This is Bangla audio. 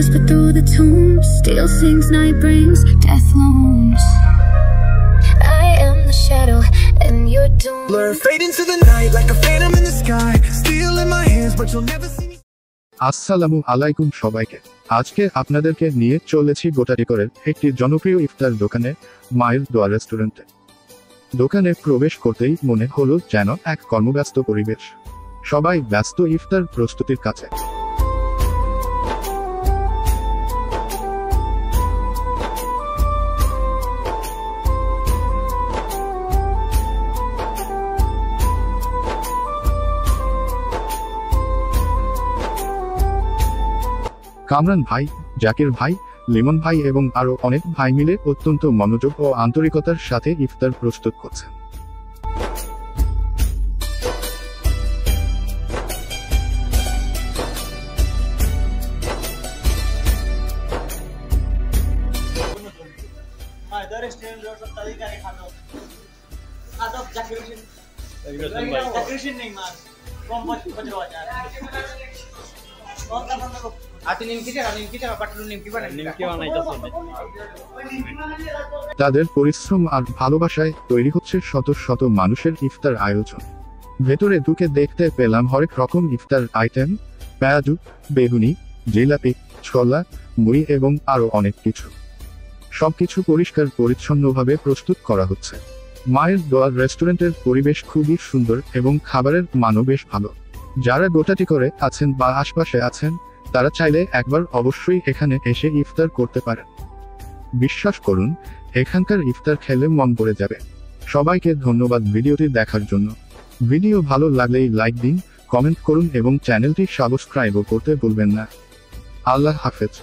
whisper through the tombs. Steel sings, night brings, death looms. I am the shadow and you're doomed. Blur fade into the night like a phantom in the sky. Steel in my hands but you'll never see me. আসসালামু আলাইকুম সবাইকে। আজকে আপনাদেরকে নিয়ে চলেছি গোটাটিকরের একটি জনপ্রিয় ইফতার দোকানে, মায়ের দোয়া রেস্টুরেন্টে। দোকানে প্রবেশ করতেই মনে হলো যেন এক কর্মব্যস্ত পরিবেশ। সবাই ব্যস্ত ইফতার প্রস্তুতির কাছে। কামরান ভাই, জাকির ভাই, লিমন ভাই এবং আরো অনেক ভাই মিলে অত্যন্ত মনোযোগ ও আন্তরিকতার সাথে ইফতার প্রস্তুত করছেন। তাদের পরিশ্রম আর ভালোবাসায় তৈরি হচ্ছে শত শত মানুষের ইফতার আয়োজন। ভেতরে ঢুকে দেখতে পেলাম হরেক রকম ইফতার আইটেম, পেঁয়াজু, বেগুনি, জিলাপি, ছোলা, মুড়ি এবং আরো অনেক কিছু। সবকিছু পরিষ্কার পরিচ্ছন্নভাবে প্রস্তুত করা হচ্ছে। মায়ের দোয়া রেস্টুরেন্টের পরিবেশ খুবই সুন্দর এবং খাবারের মানও বেশ ভালো। যারা গোটাটিকরে আছেন বা আশপাশে আছেন তারা চাইলে একবার অবশ্যই এখানে এসে ইফতার করতে পারেন। বিশ্বাস করুন, এখানকার ইফতার খেলে মন ভরে যাবে। সবাইকে ধন্যবাদ ভিডিওটি দেখার জন্য। ভিডিও ভালো লাগলেই লাইক দিন, কমেন্ট করুন এবং চ্যানেলটি সাবস্ক্রাইবও করতে ভুলবেন না। আল্লাহ হাফেজ।